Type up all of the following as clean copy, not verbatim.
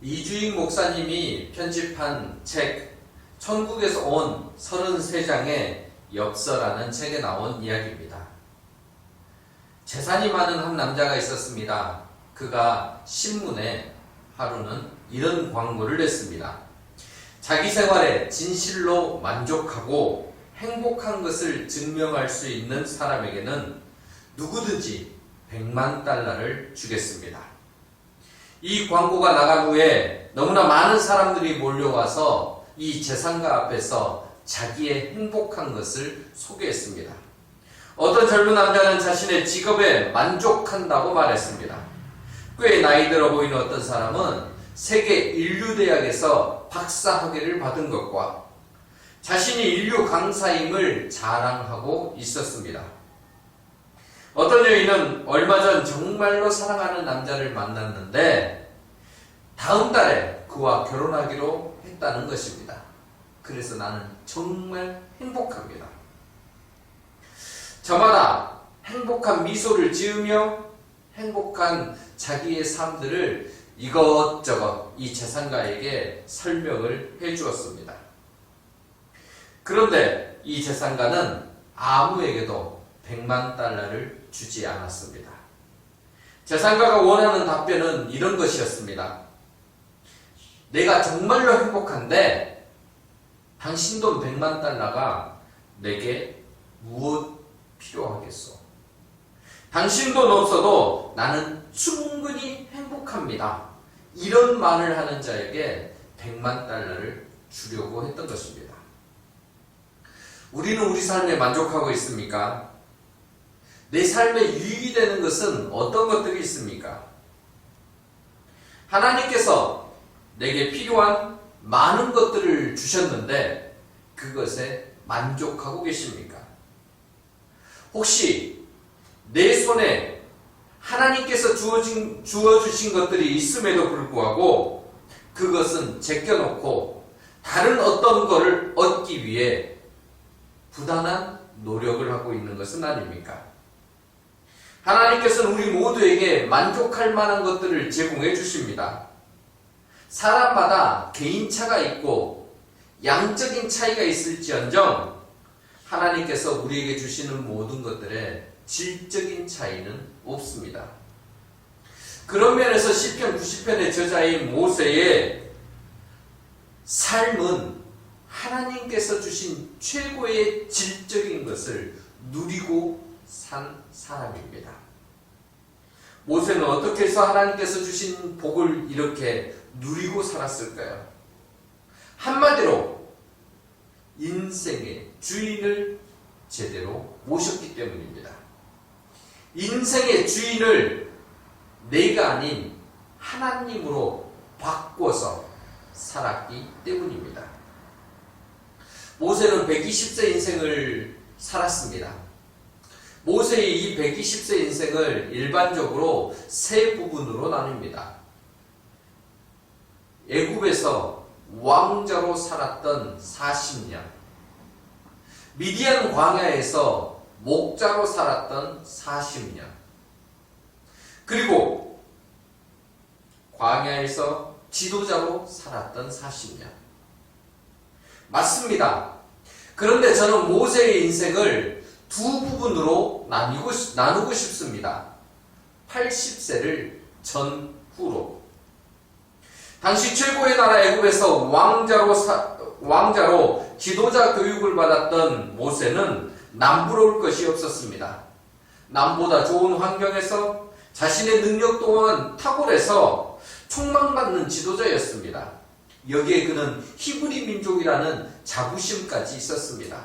이주익 목사님이 편집한 책 천국에서 온 33장의 엽서라는 책에 나온 이야기입니다. 재산이 많은 한 남자가 있었습니다. 그가 신문에 하루는 이런 광고를 냈습니다. 자기 생활에 진실로 만족하고 행복한 것을 증명할 수 있는 사람에게는 누구든지 100만 달러를 주겠습니다. 이 광고가 나간 후에 너무나 많은 사람들이 몰려와서 이 재산가 앞에서 자기의 행복한 것을 소개했습니다. 어떤 젊은 남자는 자신의 직업에 만족한다고 말했습니다. 꽤 나이 들어 보이는 어떤 사람은 세계 인류대학에서 박사학위를 받은 것과 자신이 인류 강사임을 자랑하고 있었습니다. 어떤 여인은 얼마 전 정말로 사랑하는 남자를 만났는데 다음 달에 그와 결혼하기로 했다는 것입니다. 그래서 나는 정말 행복합니다. 저마다 행복한 미소를 지으며 행복한 자기의 삶들을 이것저것 이 재산가에게 설명을 해 주었습니다. 그런데 이 재산가는 아무에게도 100만 달러를 주지 않았습니다. 재산가가 원하는 답변은 이런 것이었습니다. 내가 정말로 행복한데 당신 돈 100만 달러가 내게 무엇 필요하겠소? 당신 돈 없어도 나는 충분히 행복합니다. 이런 말을 하는 자에게 100만 달러를 주려고 했던 것입니다. 우리는 우리 삶에 만족하고 있습니까? 내 삶에 유익이 되는 것은 어떤 것들이 있습니까? 하나님께서 내게 필요한 많은 것들을 주셨는데 그것에 만족하고 계십니까? 혹시 내 손에 하나님께서 주어주신 것들이 있음에도 불구하고 그것은 제껴놓고 다른 어떤 것을 얻기 위해 부단한 노력을 하고 있는 것은 아닙니까? 하나님께서는 우리 모두에게 만족할 만한 것들을 제공해 주십니다. 사람마다 개인차가 있고 양적인 차이가 있을지언정 하나님께서 우리에게 주시는 모든 것들에 질적인 차이는 없습니다. 그런 면에서 시편 90편의 저자인 모세의 삶은 하나님께서 주신 최고의 질적인 것을 누리고 산 사람입니다. 모세는 어떻게 해서 하나님께서 주신 복을 이렇게 누리고 살았을까요? 한마디로 인생의 주인을 제대로 모셨기 때문입니다. 인생의 주인을 내가 아닌 하나님으로 바꿔서 살았기 때문입니다. 모세는 120세 인생을 살았습니다. 모세의 이 120세 인생을 일반적으로 세 부분으로 나눕니다. 애굽에서 왕자로 살았던 40년, 미디안 광야에서 목자로 살았던 40년, 그리고 광야에서 지도자로 살았던 40년. 맞습니다. 그런데 저는 모세의 인생을 두 부분으로 나누고 싶습니다. 80세를 전후로. 당시 최고의 나라 애굽에서 왕자로 지도자 교육을 받았던 모세는 남부러울 것이 없었습니다. 남보다 좋은 환경에서 자신의 능력 또한 탁월해서 촉망받는 지도자였습니다. 여기에 그는 히브리 민족이라는 자부심까지 있었습니다.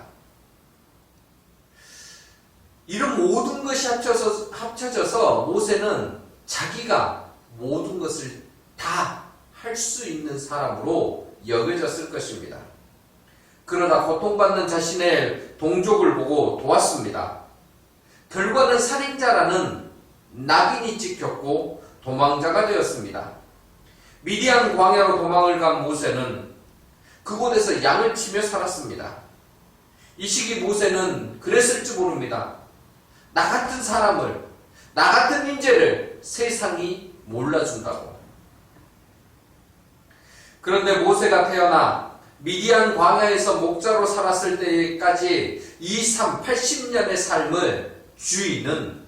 이런 모든 것이 합쳐져서 모세는 자기가 모든 것을 다 할 수 있는 사람으로 여겨졌을 것입니다. 그러나 고통받는 자신의 동족을 보고 도왔습니다. 결과는 살인자라는 낙인이 찍혔고 도망자가 되었습니다. 미디안 광야로 도망을 간 모세는 그곳에서 양을 치며 살았습니다. 이 시기 모세는 그랬을지 모릅니다. 나 같은 사람을, 나 같은 인재를 세상이 몰라준다고. 그런데 모세가 태어나 미디안 광야에서 목자로 살았을 때까지 이 80년의 삶을 주인은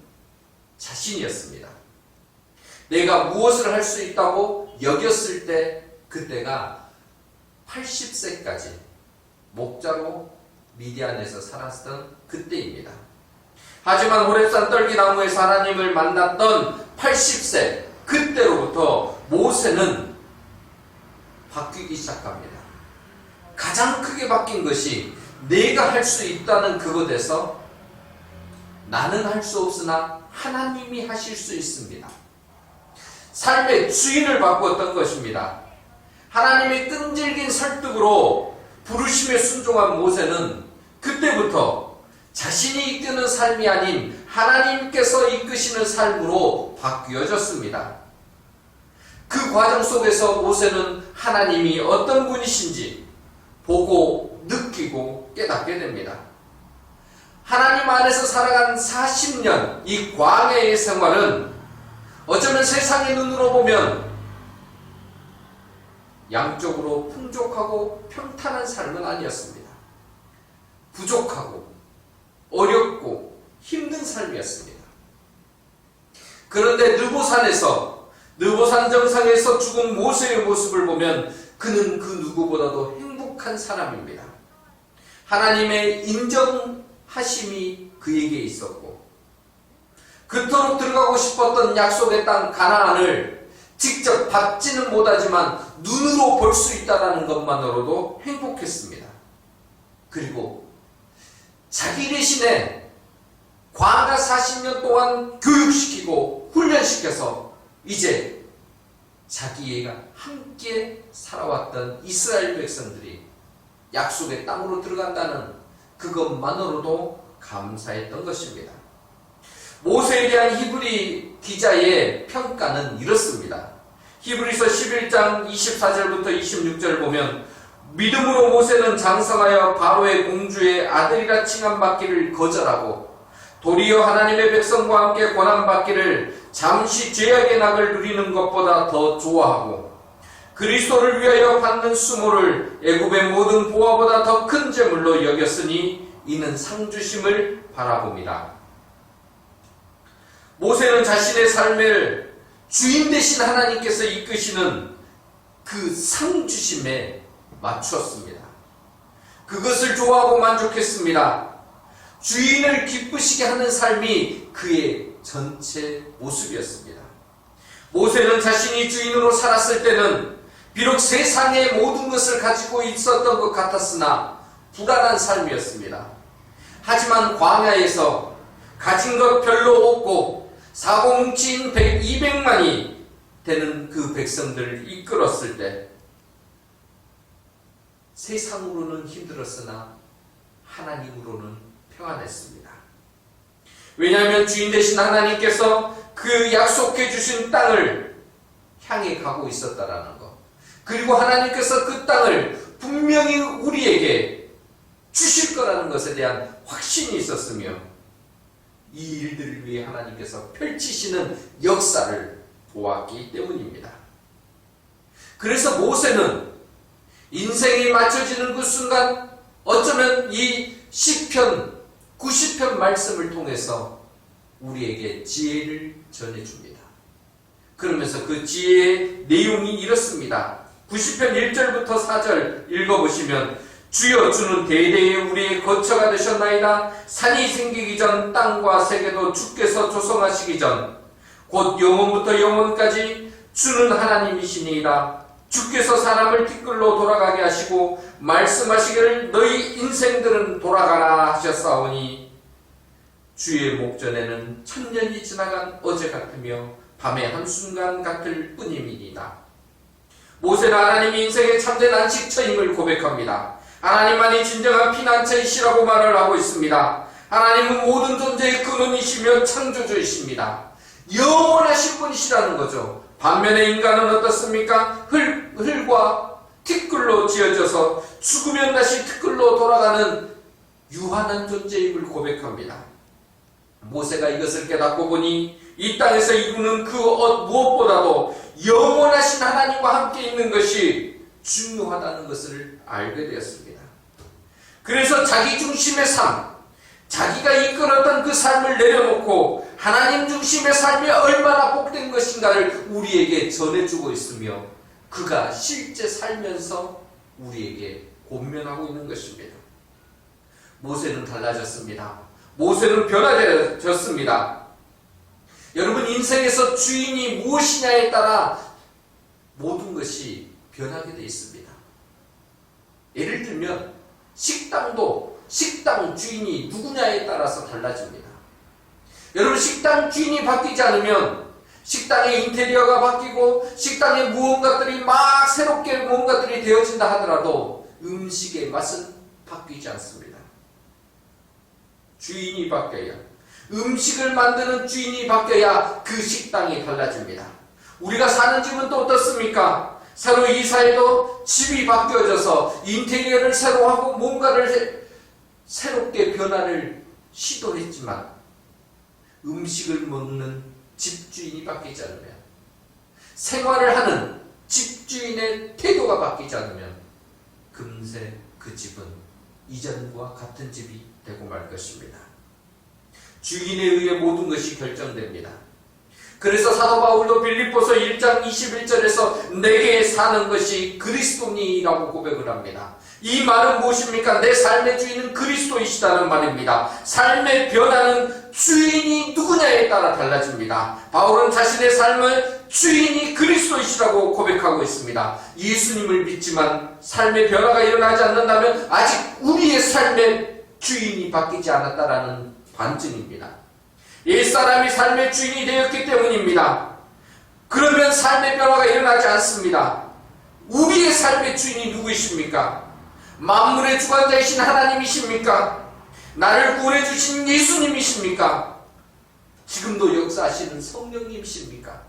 자신이었습니다. 내가 무엇을 할 수 있다고 여겼을 때 그때가 80세까지 목자로 미디안에서 살았던 그때입니다. 하지만 호렙산 떨기나무에서 하나님을 만났던 80세 그때로부터 모세는 바뀌기 시작합니다. 가장 크게 바뀐 것이 내가 할 수 있다는 그것에서 나는 할 수 없으나 하나님이 하실 수 있습니다. 삶의 주인을 바꾸었던 것입니다. 하나님의 끈질긴 설득으로 부르심에 순종한 모세는 그때부터 자신이 이끄는 삶이 아닌 하나님께서 이끄시는 삶으로 바뀌어졌습니다. 그 과정 속에서 모세는 하나님이 어떤 분이신지 보고 느끼고 깨닫게 됩니다. 하나님 안에서 살아간 40년 이 광야의 생활은 어쩌면 세상의 눈으로 보면 양쪽으로 풍족하고 평탄한 삶은 아니었습니다. 부족하고 어렵고 힘든 삶이었습니다. 그런데 느보산 정상에서 죽은 모세의 모습을 보면 그는 그 누구보다도 행복한 사람입니다. 하나님의 인정하심이 그에게 있었고 그토록 들어가고 싶었던 약속의 땅 가나안을 직접 밟지는 못하지만 눈으로 볼 수 있다는 것만으로도 행복했습니다. 그리고 자기 대신에 광야 40년 동안 교육시키고 훈련시켜서 이제 자기가 함께 살아왔던 이스라엘 백성들이 약속의 땅으로 들어간다는 그것만으로도 감사했던 것입니다. 모세에 대한 히브리 기자의 평가는 이렇습니다. 히브리서 11장 24절부터 26절 보면 믿음으로 모세는 장성하여 바로의 공주의 아들이라 칭함받기를 거절하고 도리어 하나님의 백성과 함께 고난받기를 잠시 죄악의 낙을 누리는 것보다 더 좋아하고 그리스도를 위하여 받는 수모를 애굽의 모든 보화보다 더 큰 재물로 여겼으니 이는 상주심을 바라봅니다. 모세는 자신의 삶을 주인 되신 하나님께서 이끄시는 그 상주심에 맞추었습니다. 그것을 좋아하고 만족했습니다. 주인을 기쁘시게 하는 삶이 그의 전체 모습이었습니다. 모세는 자신이 주인으로 살았을 때는 비록 세상의 모든 것을 가지고 있었던 것 같았으나 불안한 삶이었습니다. 하지만 광야에서 가진 것 별로 없고 사고 뭉친 200만이 되는 그 백성들을 이끌었을 때 세상으로는 힘들었으나 하나님으로는 평안했습니다. 왜냐하면 주인 되신 하나님께서 그 약속해 주신 땅을 향해 가고 있었다라는 것, 그리고 하나님께서 그 땅을 분명히 우리에게 주실 거라는 것에 대한 확신이 있었으며 이 일들을 위해 하나님께서 펼치시는 역사를 보았기 때문입니다. 그래서 모세는 인생이 맞춰지는 그 순간 어쩌면 이 시편 90편 말씀을 통해서 우리에게 지혜를 전해줍니다. 그러면서 그 지혜의 내용이 이렇습니다. 90편 1절부터 4절 읽어보시면 주여 주는 대대에 우리의 거처가 되셨나이다. 산이 생기기 전 땅과 세계도 주께서 조성하시기 전 곧 영원부터 영원까지 주는 하나님이시니이다. 주께서 사람을 티끌로 돌아가게 하시고 말씀하시기를 너희 인생들은 돌아가라 하셨사오니 주의 목전에는 천년이 지나간 어제 같으며 밤의 한순간 같을 뿐임이니이다. 모세는 하나님이 인생의 참된 안식처임을 고백합니다. 하나님만이 진정한 피난처이시라고 말을 하고 있습니다. 하나님은 모든 존재의 근원이시며 창조주이십니다. 영원하신 분이시라는 거죠. 반면에 인간은 어떻습니까? 흙과 티끌로 지어져서 죽으면 다시 티끌로 돌아가는 유한한 존재임을 고백합니다. 모세가 이것을 깨닫고 보니 이 땅에서 이루는 그 무엇보다도 영원하신 하나님과 함께 있는 것이 중요하다는 것을 알게 되었습니다. 그래서 자기 중심의 삶, 자기가 이끌었던 그 삶을 내려놓고 하나님 중심의 삶이 얼마나 복된 것인가를 우리에게 전해주고 있으며 그가 실제 살면서 우리에게 권면하고 있는 것입니다. 모세는 달라졌습니다. 모세는 변화되었습니다. 여러분, 인생에서 주인이 무엇이냐에 따라 모든 것이 변하게 되어 있습니다. 예를 들면 식당도 식당 주인이 누구냐에 따라서 달라집니다. 여러분, 식당 주인이 바뀌지 않으면 식당의 인테리어가 바뀌고 식당의 무언가들이 막 새롭게 무언가들이 되어진다 하더라도 음식의 맛은 바뀌지 않습니다. 주인이 바뀌어야, 음식을 만드는 주인이 바뀌어야 그 식당이 달라집니다. 우리가 사는 집은 또 어떻습니까? 새로 이사해도 집이 바뀌어져서 인테리어를 새로 하고 뭔가를 새롭게 변화를 시도했지만 음식을 먹는 집주인이 바뀌지 않으면, 생활을 하는 집주인의 태도가 바뀌지 않으면 금세 그 집은 이전과 같은 집이 되고 말 것입니다. 주인에 의해 모든 것이 결정됩니다. 그래서 사도 바울도 빌립보서 1장 21절에서 내게 사는 것이 그리스도니라고 고백을 합니다. 이 말은 무엇입니까? 내 삶의 주인은 그리스도이시다는 말입니다. 삶의 변화는 주인이 누구냐에 따라 달라집니다. 바울은 자신의 삶을 주인이 그리스도이시라고 고백하고 있습니다. 예수님을 믿지만 삶의 변화가 일어나지 않는다면 아직 우리의 삶의 주인이 바뀌지 않았다라는 반증입니다. 옛사람이 삶의 주인이 되었기 때문입니다. 그러면 삶의 변화가 일어나지 않습니다. 우리의 삶의 주인이 누구이십니까? 만물의 주관자이신 하나님이십니까? 나를 구원해 주신 예수님이십니까? 지금도 역사하시는 성령님이십니까?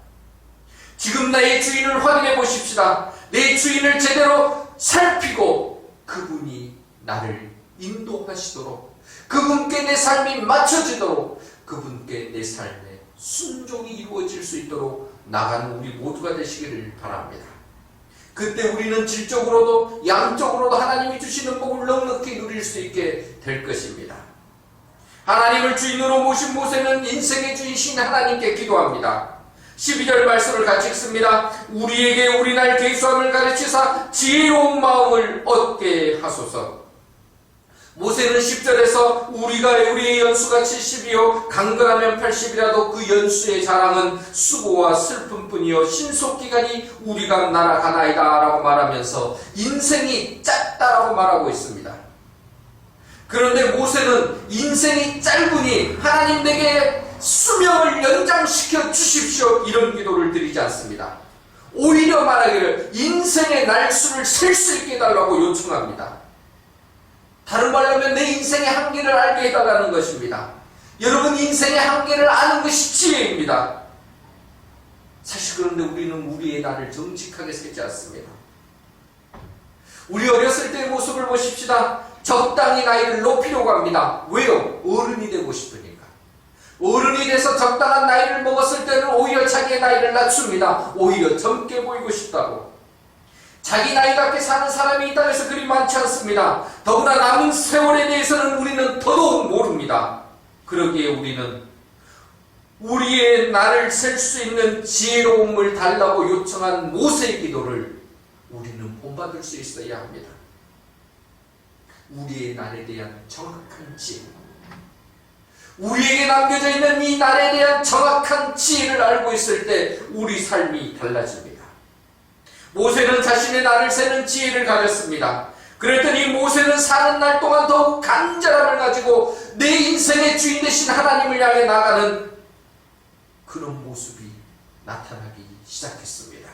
지금 나의 주인을 확인해 보십시다. 내 주인을 제대로 살피고 그분이 나를 인도하시도록, 그분께 내 삶이 맞춰지도록, 그분께 내 삶의 순종이 이루어질 수 있도록 나가는 우리 모두가 되시기를 바랍니다. 그때 우리는 질적으로도 양적으로도 하나님이 주시는 복을 넉넉히 누릴 수 있게 될 것입니다. 하나님을 주인으로 모신 모세는 인생의 주인이신 하나님께 기도합니다. 12절 말씀을 같이 읽습니다. 우리에게 우리날 계수함을 가르치사 지혜로운 마음을 얻게 하소서. 모세는 10절에서 우리가 우리의 연수가 70이요 강건하면 80이라도 그 연수의 자랑은 수고와 슬픔뿐이요 신속기간이 우리가 날아가나이다 라고 말하면서 인생이 짧다라고 말하고 있습니다. 그런데 모세는 인생이 짧으니 하나님 내게 수명을 연장시켜 주십시오 이런 기도를 드리지 않습니다. 오히려 말하기를 인생의 날수를 셀 수 있게 해달라고 요청합니다. 다른 말로 하면 내 인생의 한계를 알게 해달라는 것입니다. 여러분, 인생의 한계를 아는 것이 지혜입니다. 사실 그런데 우리는 우리의 날을 정직하게 세지 않습니다. 우리 어렸을 때의 모습을 보십시다. 적당히 나이를 높이려고 합니다. 왜요? 어른이 되고 싶으니까. 어른이 돼서 적당한 나이를 먹었을 때는 오히려 자기의 나이를 낮춥니다. 오히려 젊게 보이고 싶다고. 자기 나이 같게 사는 사람이 이 땅에서 그리 많지 않습니다. 더구나 남은 세월에 대해서는 우리는 더더욱 모릅니다. 그러기에 우리는 우리의 날을 셀 수 있는 지혜로움을 달라고 요청한 모세의 기도를 우리는 본받을 수 있어야 합니다. 우리의 날에 대한 정확한 지혜, 우리에게 남겨져 있는 이 날에 대한 정확한 지혜를 알고 있을 때 우리 삶이 달라집니다. 모세는 자신의 날을 세는 지혜를 가졌습니다. 그랬더니 모세는 사는 날 동안 더욱 간절함을 가지고 내 인생의 주인 되신 하나님을 향해 나가는 그런 모습이 나타나기 시작했습니다.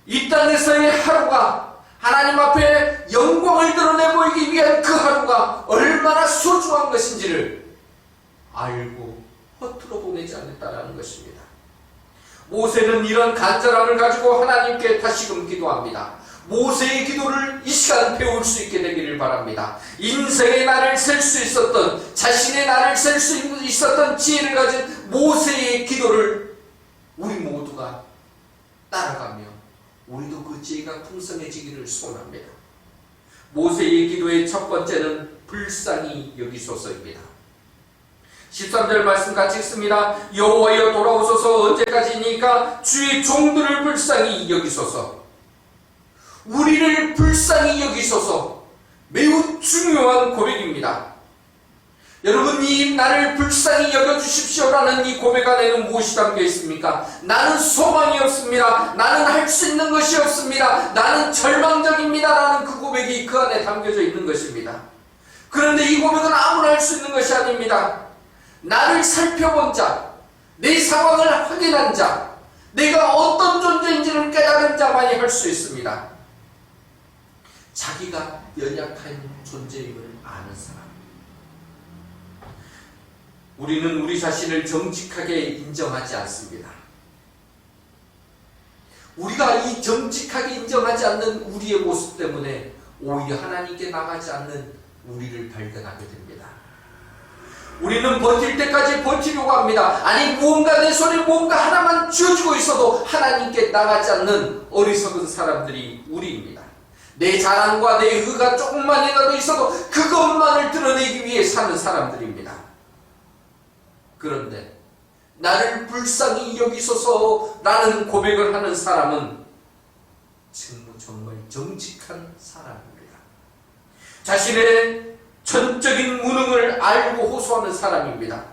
이 땅에서의 하루가 하나님 앞에 영광을 드러내 보이기 위한 그 하루가 얼마나 소중한 것인지를 알고 허투루 보내지 않았다는 것입니다. 모세는 이런 간절함을 가지고 하나님께 다시금 기도합니다. 모세의 기도를 이 시간 배울 수 있게 되기를 바랍니다. 인생의 날을 셀 수 있었던, 자신의 날을 셀 수 있었던 지혜를 가진 모세의 기도를 우리 모두가 따라가며 우리도 그 지혜가 풍성해지기를 소원합니다. 모세의 기도의 첫 번째는 불쌍히 여기소서입니다. 13절 말씀 같이 읽습니다. 여호와여 돌아오소서. 언제까지니까 주의 종들을 불쌍히 여기소서. 우리를 불쌍히 여기소서. 매우 중요한 고백입니다. 여러분, 이 나를 불쌍히 여겨주십시오라는 이 고백 안에는 무엇이 담겨 있습니까? 나는 소망이 없습니다. 나는 할 수 있는 것이 없습니다. 나는 절망적입니다. 라는 그 고백이 그 안에 담겨져 있는 것입니다. 그런데 이 고백은 아무나 할 수 있는 것이 아닙니다. 나를 살펴본 자, 내 상황을 확인한 자, 내가 어떤 존재인지를 깨달은 자만이 할 수 있습니다. 자기가 연약한 존재임을 아는 사람. 우리는 우리 자신을 정직하게 인정하지 않습니다. 우리가 이 정직하게 인정하지 않는 우리의 모습 때문에 오히려 하나님께 나가지 않는 우리를 발견하게 됩니다. 우리는 버틸 때까지 버티려고 합니다. 아니, 무언가 내 손에 무언가 하나만 쥐어주고 있어도 하나님께 나가지 않는 어리석은 사람들이 우리입니다. 내 자랑과 내 의가 조금만이라도 있어도 그것만을 드러내기 위해 사는 사람들입니다. 그런데 나를 불쌍히 여기소서라는 고백을 하는 사람은 정말 정직한 사람입니다. 자신의 전적인 무능을 알고 호소하는 사람입니다.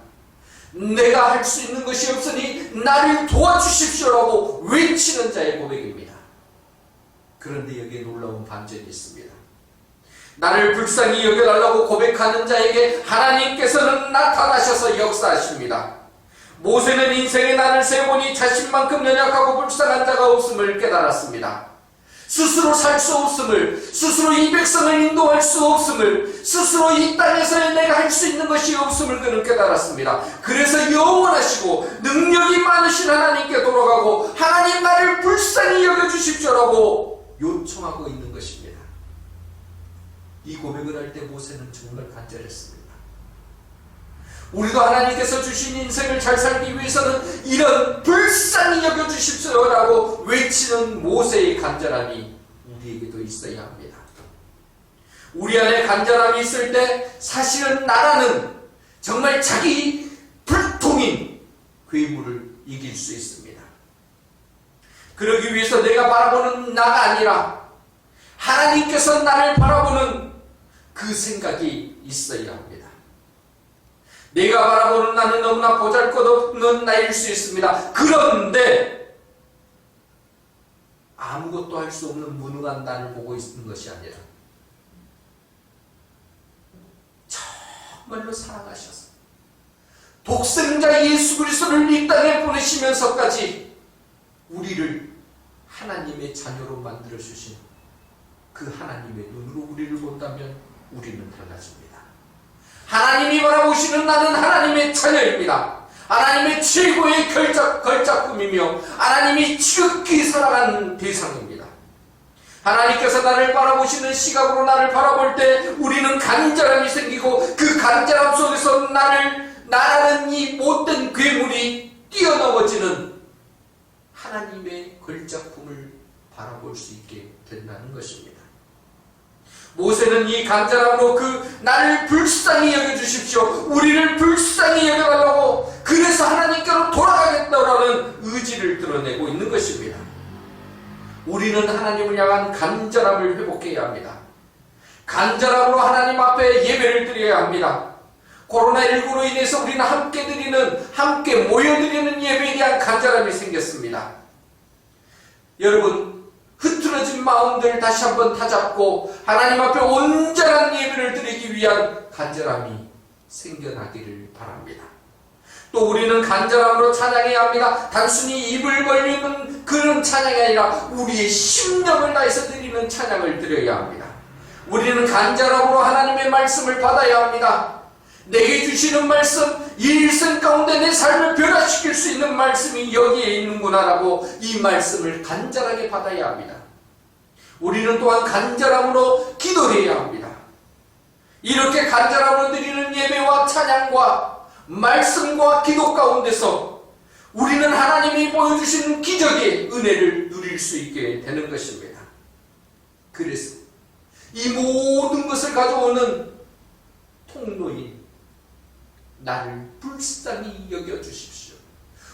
내가 할 수 있는 것이 없으니 나를 도와주십시오라고 외치는 자의 고백입니다. 그런데 여기에 놀라운 반전이 있습니다. 나를 불쌍히 여겨달라고 고백하는 자에게 하나님께서는 나타나셔서 역사하십니다. 모세는 인생의 난을 세보니 자신만큼 연약하고 불쌍한 자가 없음을 깨달았습니다. 스스로 살 수 없음을, 스스로 이 백성을 인도할 수 없음을, 스스로 이 땅에서 내가 할 수 있는 것이 없음을 그는 깨달았습니다. 그래서 영원하시고 능력이 많으신 하나님께 돌아가고 하나님 나를 불쌍히 여겨주십시오라고 요청하고 있는 것입니다. 이 고백을 할 때 모세는 정말 간절했습니다. 우리도 하나님께서 주신 인생을 잘 살기 위해서는 이런 불쌍히 여겨주십시오라고 외치는 모세의 간절함이 우리에게도 있어야 합니다. 우리 안에 간절함이 있을 때 사실은 나라는 정말 자기 불통인 괴물을 이길 수 있습니다. 그러기 위해서 내가 바라보는 나가 아니라 하나님께서 나를 바라보는 그 생각이 있어야 합니다. 내가 바라보는 나는 너무나 보잘것없는 나일 수 있습니다. 그런데 아무것도 할 수 없는 무능한 나를 보고 있는 것이 아니라 정말로 사랑하셔서 독생자 예수 그리스도를 이 땅에 보내시면서까지 우리를 하나님의 자녀로 만들어주신 그 하나님의 눈으로 우리를 본다면 우리는 달라집니다. 하나님이 바라보시는 나는 하나님의 자녀입니다. 하나님의 최고의 걸작품이며 하나님이 지극히 사랑하는 대상입니다. 하나님께서 나를 바라보시는 시각으로 나를 바라볼 때 우리는 간절함이 생기고 그 간절함 속에서 나라는 이 못된 괴물이 뛰어넘어지는 하나님의 걸작품을 바라볼 수 있게 된다는 것입니다. 모세는 이 간절함으로 나를 불쌍히 여겨주십시오, 우리를 불쌍히 여겨달라고, 그래서 하나님께로 돌아가겠다라는 의지를 드러내고 있는 것입니다. 우리는 하나님을 향한 간절함을 회복해야 합니다. 간절함으로 하나님 앞에 예배를 드려야 합니다. 코로나19로 인해서 우리는 함께 모여드리는 예배에 대한 간절함이 생겼습니다. 여러분, 흐트러진 마음들 다시 한번 다잡고 하나님 앞에 온전한 예배를 드리기 위한 간절함이 생겨나기를 바랍니다. 또 우리는 간절함으로 찬양해야 합니다. 단순히 입을 벌리는 그런 찬양이 아니라 우리의 심령을 다해서 드리는 찬양을 드려야 합니다. 우리는 간절함으로 하나님의 말씀을 받아야 합니다. 내게 주시는 말씀, 이 일생 가운데 내 삶을 변화시킬 수 있는 말씀이 여기에 있는구나라고 이 말씀을 간절하게 받아야 합니다. 우리는 또한 간절함으로 기도해야 합니다. 이렇게 간절함으로 드리는 예배와 찬양과 말씀과 기도 가운데서 우리는 하나님이 보여주시는 기적의 은혜를 누릴 수 있게 되는 것입니다. 그래서 이 모든 것을 가져오는 통로인 나를 불쌍히 여겨주십시오.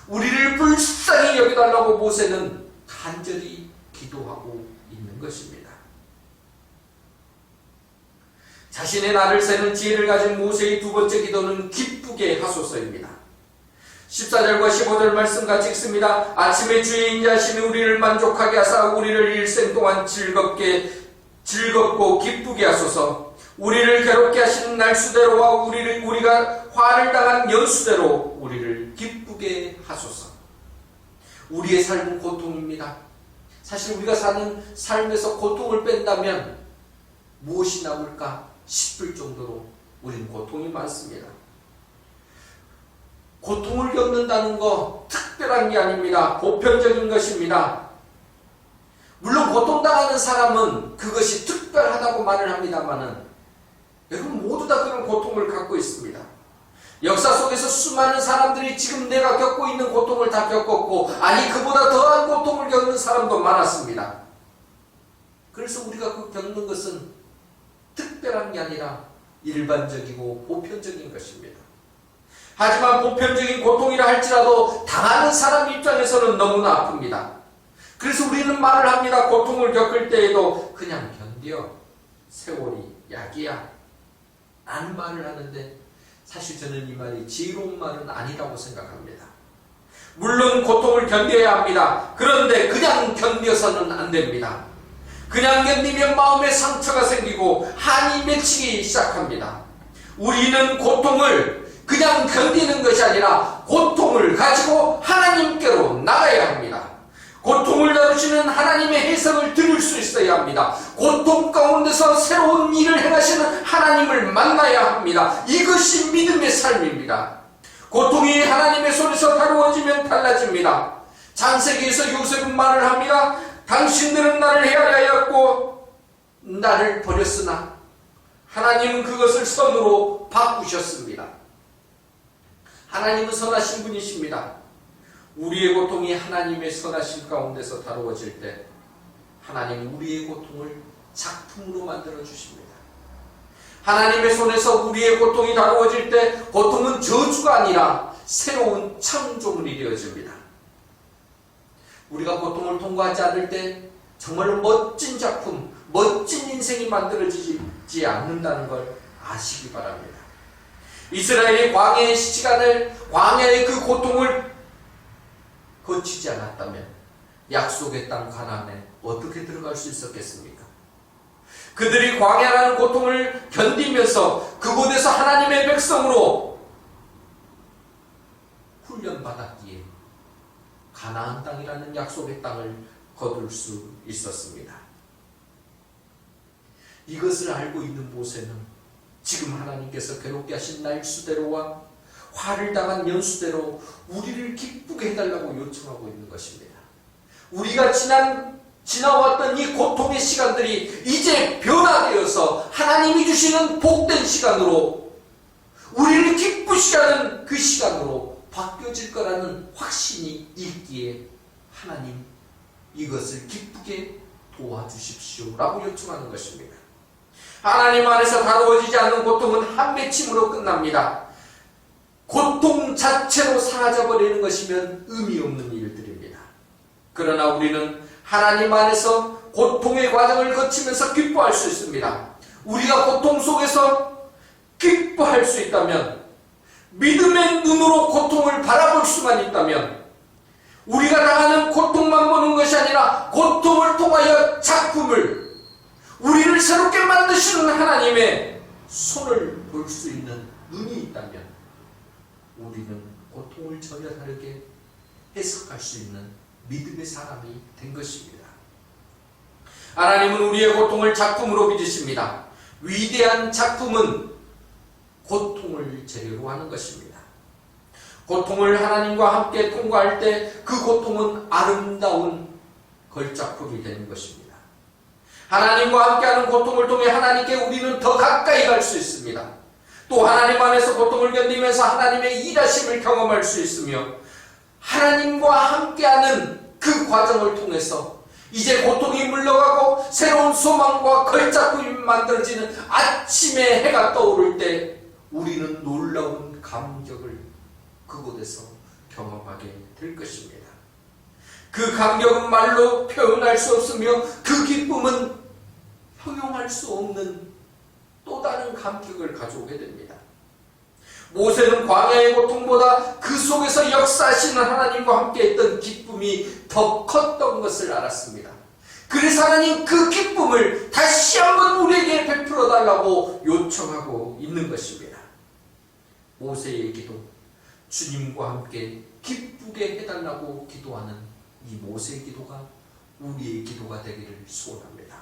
우리를 불쌍히 여겨달라고 모세는 간절히 기도하고 있는 것입니다. 자신의 날을 세는 지혜를 가진 모세의 두 번째 기도는 기쁘게 하소서입니다. 14절과 15절 말씀 같이 읽습니다. 아침에 주의 인자하심이 우리를 만족하게 하사 우리를 일생 동안 즐겁고 기쁘게 하소서. 우리를 괴롭게 하시는 날수대로와 우리가 화를 당한 연수대로 우리를 기쁘게 하소서. 우리의 삶은 고통입니다. 사실 우리가 사는 삶에서 고통을 뺀다면 무엇이 남을까 싶을 정도로 우리는 고통이 많습니다. 고통을 겪는다는 거 특별한 게 아닙니다. 보편적인 것입니다. 물론 고통당하는 사람은 그것이 특별하다고 말을 합니다마는 여러분 모두 다 그런 고통을 갖고 있습니다. 역사 속에서 수많은 사람들이 지금 내가 겪고 있는 고통을 다 겪었고, 아니 그보다 더한 고통을 겪는 사람도 많았습니다. 그래서 우리가 그 겪는 것은 특별한 게 아니라 일반적이고 보편적인 것입니다. 하지만 보편적인 고통이라 할지라도 당하는 사람 입장에서는 너무나 아픕니다. 그래서 우리는 말을 합니다. 고통을 겪을 때에도 그냥 견뎌, 세월이 약이야 라는 말을 하는데, 사실 저는 이 말이 지혜로운 말은 아니라고 생각합니다. 물론 고통을 견뎌야 합니다. 그런데 그냥 견뎌서는 안 됩니다. 그냥 견디면 마음에 상처가 생기고 한이 맺히기 시작합니다. 우리는 고통을 그냥 견디는 것이 아니라 고통을 가지고 하나님께로 나가야 합니다. 고통을 다루시는 하나님의 해석을 들을 수 있어야 합니다. 고통 가운데서 새로운 일을 행하시는 하나님을 만나야 합니다. 이것이 믿음의 삶입니다. 고통이 하나님의 손에서 다루어지면 달라집니다. 창세기에서 요셉은 말을 합니다. 당신들은 나를 헤아려하였고 나를 버렸으나 하나님은 그것을 선으로 바꾸셨습니다. 하나님은 선하신 분이십니다. 우리의 고통이 하나님의 선하심 가운데서 다루어질 때 하나님은 우리의 고통을 작품으로 만들어 주십니다. 하나님의 손에서 우리의 고통이 다루어질 때 고통은 저주가 아니라 새로운 창조물이 되어집니다. 우리가 고통을 통과하지 않을 때 정말로 멋진 작품, 멋진 인생이 만들어지지 않는다는 걸 아시기 바랍니다. 이스라엘이 광야의 시간을, 광야의 그 고통을 거치지 않았다면 약속의 땅 가나안에 어떻게 들어갈 수 있었겠습니까? 그들이 광야라는 고통을 견디면서 그곳에서 하나님의 백성으로 훈련받았기에 가나안 땅이라는 약속의 땅을 거둘 수 있었습니다. 이것을 알고 있는 모세는 지금 하나님께서 괴롭게 하신 날수대로와 화를 당한 연수대로 우리를 기쁘게 해달라고 요청하고 있는 것입니다. 우리가 지나왔던 이 고통의 시간들이 이제 변화되어서 하나님이 주시는 복된 시간으로, 우리를 기쁘시게 하는 그 시간으로 바뀌어질 거라는 확신이 있기에 하나님 이것을 기쁘게 도와주십시오 라고 요청하는 것입니다. 하나님 안에서 다루어지지 않는 고통은 한 맺힘으로 끝납니다. 고통 자체로 사라져버리는 것이면 의미 없는 일들입니다. 그러나 우리는 하나님 안에서 고통의 과정을 거치면서 기뻐할 수 있습니다. 우리가 고통 속에서 기뻐할 수 있다면, 믿음의 눈으로 고통을 바라볼 수만 있다면, 우리가 당하는 고통만 보는 것이 아니라 고통을 통하여 작품을, 우리를 새롭게 만드시는 하나님의 손을 볼 수 있는 눈이 있다면 우리는 고통을 전혀 다르게 해석할 수 있는 믿음의 사람이 된 것입니다. 하나님은 우리의 고통을 작품으로 빚으십니다. 위대한 작품은 고통을 재료로 하는 것입니다. 고통을 하나님과 함께 통과할 때 그 고통은 아름다운 걸작품이 되는 것입니다. 하나님과 함께하는 고통을 통해 하나님께 우리는 더 가까이 갈 수 있습니다. 또 하나님 안에서 고통을 견디면서 하나님의 일하심을 경험할 수 있으며, 하나님과 함께하는 그 과정을 통해서 이제 고통이 물러가고 새로운 소망과 걸작품이 만들어지는 아침에 해가 떠오를 때 우리는 놀라운 감격을 그곳에서 경험하게 될 것입니다. 그 감격은 말로 표현할 수 없으며 그 기쁨은 형용할 수 없는 또 다른 감격을 가져오게 됩니다. 모세는 광야의 고통보다 그 속에서 역사하시는 하나님과 함께했던 기쁨이 더 컸던 것을 알았습니다. 그래서 하나님 그 기쁨을 다시 한번 우리에게 베풀어 달라고 요청하고 있는 것입니다. 모세의 기도, 주님과 함께 기쁘게 해달라고 기도하는 이 모세의 기도가 우리의 기도가 되기를 소원합니다.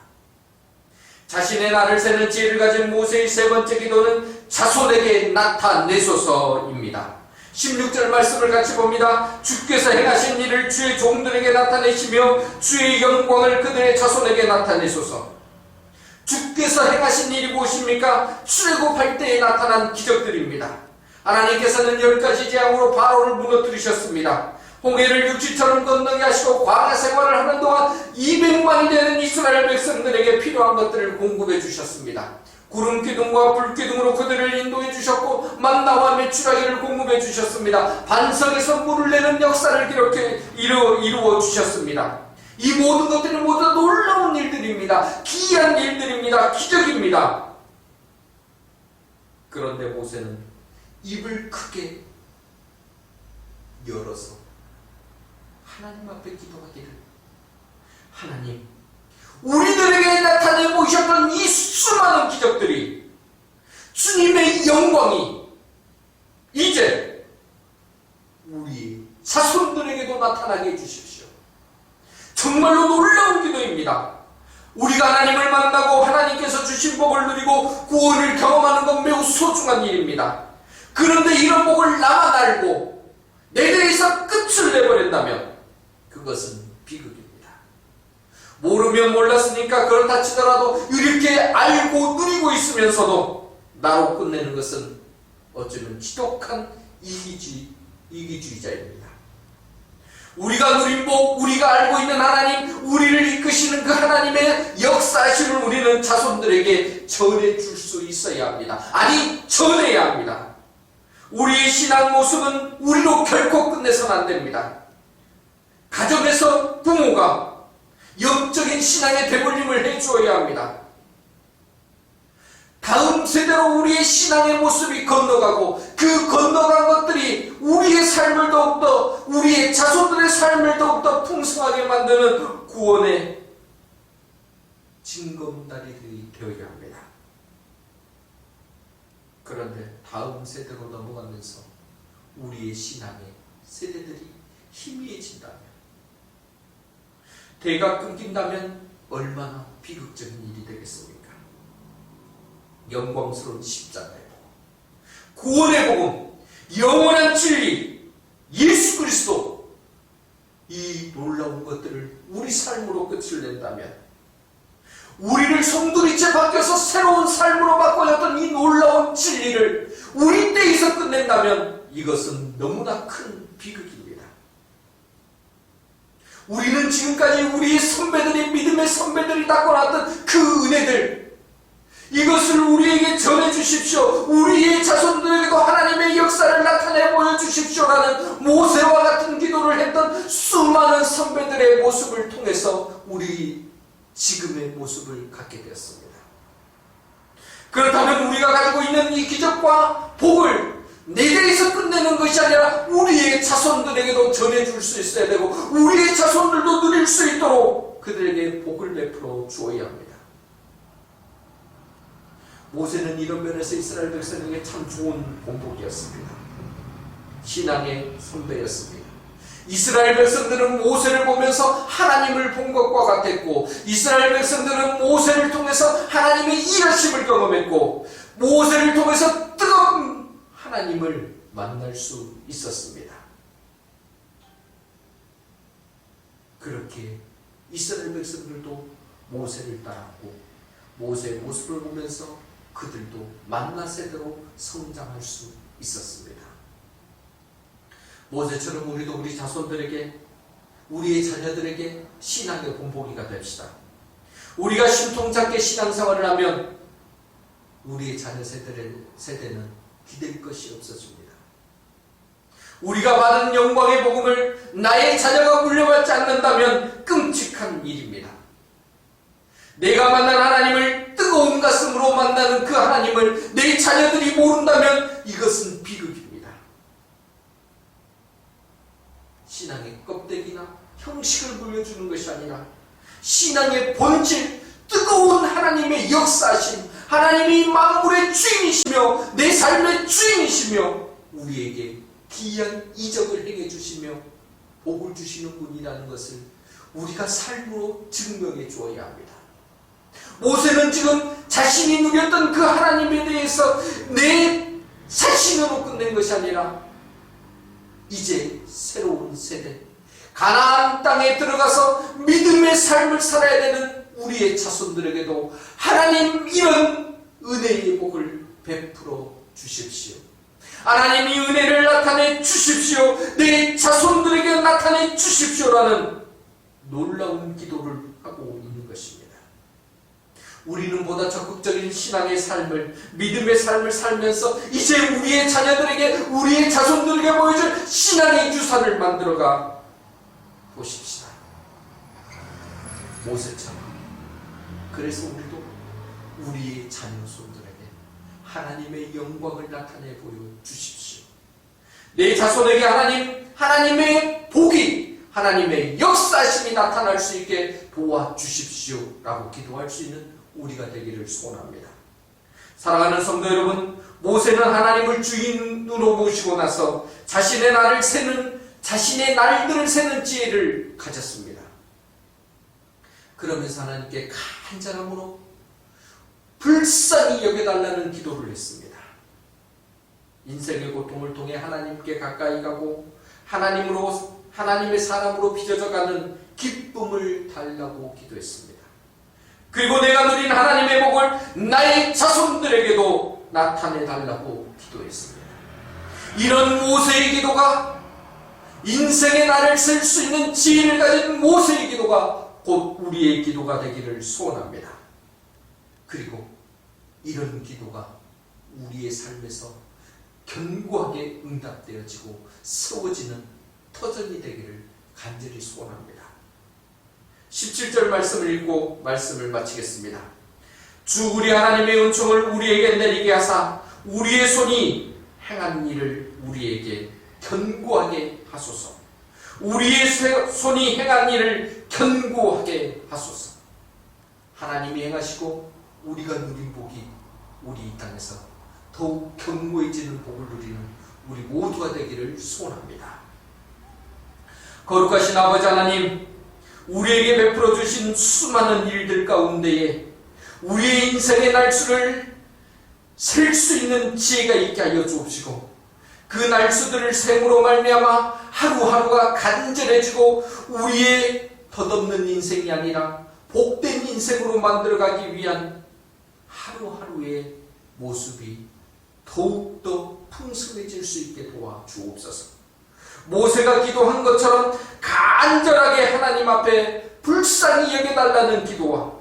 자신의 날을 세는 지혜를 가진 모세의 세 번째 기도는 자손에게 나타내소서입니다. 16절 말씀을 같이 봅니다. 주께서 행하신 일을 주의 종들에게 나타내시며 주의 영광을 그들의 자손에게 나타내소서. 주께서 행하신 일이 무엇입니까? 출애굽할 때에 나타난 기적들입니다. 하나님께서는 10가지 재앙으로 바로를 무너뜨리셨습니다. 홍해를 육지처럼 건너게 하시고 광야 생활을 하는 동안 200만이 되는 이스라엘 백성들에게 필요한 것들을 공급해 주셨습니다. 구름 기둥과 불 기둥으로 그들을 인도해 주셨고 만나와 메추라기를 공급해 주셨습니다. 반석에서 물을 내는 역사를 이루어 주셨습니다. 이 모든 것들이 모두 놀라운 일들입니다. 기이한 일들입니다. 기적입니다. 그런데 모세는 입을 크게 열어서 하나님 앞에 기도하기를, 하나님, 우리들에게 나타내 보이셨던 이 수많은 기적들이, 주님의 영광이 이제 우리 자손들에게도 나타나게 해주십시오. 정말로 놀라운 기도입니다. 우리가 하나님을 만나고 하나님께서 주신 복을 누리고 구원을 경험하는 건 매우 소중한 일입니다. 그런데 이런 복을 나만 알고 내 대해서 끝을 내버린다면 그것은 비극입니다. 모르면 몰랐으니까 그렇다 치더라도 이렇게 알고 누리고 있으면서도 나로 끝내는 것은 어쩌면 지독한 이기주의자입니다. 우리가 누린 복, 우리가 알고 있는 하나님, 우리를 이끄시는 그 하나님의 역사하심을 우리는 자손들에게 전해줄 수 있어야 합니다. 아니, 전해야 합니다. 우리의 신앙 모습은 우리로 결코 끝내서는 안 됩니다. 가정에서 부모가 영적인 신앙의 되돌림을 해주어야 합니다. 다음 세대로 우리의 신앙의 모습이 건너가고 그 건너간 것들이 우리의 삶을 더욱더, 우리의 자손들의 삶을 더욱더 풍성하게 만드는 구원의 징검다리들이 되어야 합니다. 그런데 다음 세대로 넘어가면서 우리의 신앙의 세대들이 희미해진다면, 대가 끊긴다면 얼마나 비극적인 일이 되겠습니까? 영광스러운 십자가의 복음, 구원의 복음, 영원한 진리, 예수 그리스도, 이 놀라운 것들을 우리 삶으로 끝을 낸다면, 우리를 송두리째 바뀌어서 새로운 삶으로 바꿔졌던 이 놀라운 진리를 우리 때에서 끝낸다면 이것은 너무나 큰 비극입니다. 우리는 지금까지 우리의 선배들이, 믿음의 선배들이 닦아놨던 그 은혜들, 이것을 우리에게 전해주십시오. 우리의 자손들에게도 하나님의 역사를 나타내 보여주십시오라는 모세와 같은 기도를 했던 수많은 선배들의 모습을 통해서 우리 지금의 모습을 갖게 되었습니다. 그렇다면 우리가 가지고 있는 이 기적과 복을 내 대에서 끝내는 것이 아니라 우리의 자손들에게도 전해줄 수 있어야 되고 우리의 자손들도 누릴 수 있도록 그들에게 복을 베풀어 주어야 합니다. 모세는 이런 면에서 이스라엘 백성에게 참 좋은 본보기였습니다. 신앙의 선배였습니다. 이스라엘 백성들은 모세를 보면서 하나님을 본 것과 같았고, 이스라엘 백성들은 모세를 통해서 하나님의 일하심을 경험했고, 모세를 통해서 뜨거운 하나님을 만날 수 있었습니다. 그렇게 이스라엘 백성들도 모세를 따랐고, 모세의 모습을 보면서 그들도 만나 세대로 성장할 수 있었습니다. 모세처럼 우리도 우리 자손들에게, 우리의 자녀들에게 신앙의 본보기가 됩시다. 우리가 신통찮게 신앙생활을 하면 우리의 자녀 세대는 기댈 것이 없어집니다. 우리가 받은 영광의 복음을 나의 자녀가 물려받지 않는다면 끔찍한 일입니다. 내가 만난 하나님을 뜨거운 가슴으로 만나는 그 하나님을 내 자녀들이 모른다면 이것은 비극입니다. 신앙의 껍데기나 형식을 물려주는 것이 아니라 신앙의 본질, 뜨거운 하나님의 역사하심, 하나님이 만물의 주인이시며 내 삶의 주인이시며 우리에게 기이한 이적을 행해 주시며 복을 주시는 분이라는 것을 우리가 삶으로 증명해 주어야 합니다. 모세는 지금 자신이 누렸던 그 하나님에 대해서 내 자신으로 끝낸 것이 아니라 이제 새로운 세대, 가나안 땅에 들어가서 믿음의 삶을 살아야 되는 우리의 자손들에게도 하나님 이런 은혜의 복을 베풀어 주십시오. 하나님이 은혜를 나타내 주십시오. 내 자손들에게 나타내 주십시오라는 놀라운 기도를 하고 있는 것입니다. 우리는 보다 적극적인 신앙의 삶을, 믿음의 삶을 살면서 이제 우리의 자녀들에게, 우리의 자손들에게 보여줄 신앙의 유산을 만들어가 보십시다. 모세처럼. 그래서 우리도 우리의 자녀 손들에게 하나님의 영광을 나타내 보여주십시오. 내 자손에게 하나님의 복이, 하나님의 역사심이 나타날 수 있게 도와주십시오 라고 기도할 수 있는 우리가 되기를 소원합니다. 사랑하는 성도 여러분, 모세는 하나님을 주인으로 모시고 나서 자신의 날들을 세는 지혜를 가졌습니다. 그러면서 하나님께 간절함으로 불쌍히 여겨달라는 기도를 했습니다. 인생의 고통을 통해 하나님께 가까이 가고 하나님의 사람으로 빚어져가는 기쁨을 달라고 기도했습니다. 그리고 내가 누린 하나님의 복을 나의 자손들에게도 나타내달라고 기도했습니다. 이런 모세의 기도가, 인생의 날을 셀 수 있는 지혜를 가진 모세의 기도가 곧 우리의 기도가 되기를 소원합니다. 그리고 이런 기도가 우리의 삶에서 견고하게 응답되어지고 세워지는 터전이 되기를 간절히 소원합니다. 17절 말씀을 읽고 말씀을 마치겠습니다. 주 우리 하나님의 은총을 우리에게 내리게 하사 우리의 손이 행한 일을 우리에게 견고하게 하소서. 우리의 손이 행한 일을 견고하게 하소서. 하나님이 행하시고 우리가 누린 복이 우리 이 땅에서 더욱 견고해지는 복을 누리는 우리 모두가 되기를 소원합니다. 거룩하신 아버지 하나님, 우리에게 베풀어 주신 수많은 일들 가운데에 우리의 인생의 날수를 셀 수 있는 지혜가 있게 하여 주옵시고, 그 날수들을 셈으로 말미암아 하루하루가 간절해지고 우리의 덧없는 인생이 아니라 복된 인생으로 만들어가기 위한 하루하루의 모습이 더욱더 풍성해질 수 있게 도와주옵소서. 모세가 기도한 것처럼 간절하게 하나님 앞에 불쌍히 여겨달라는 기도와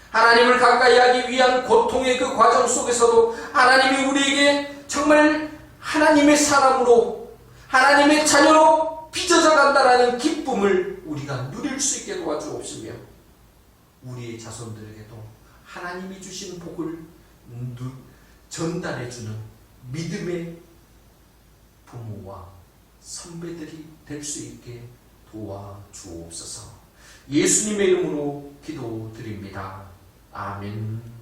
하나님을 가까이 하기 위한 고통의 그 과정 속에서도 하나님이 우리에게 정말 하나님의 사람으로, 하나님의 자녀로 빚어져 간다라는 기쁨을 우리가 누릴 수 있게 도와주옵시며, 우리의 자손들에게도 하나님이 주신 복을 전달해주는 믿음의 부모와 선배들이 될 수 있게 도와주옵소서. 예수님의 이름으로 기도드립니다. 아멘.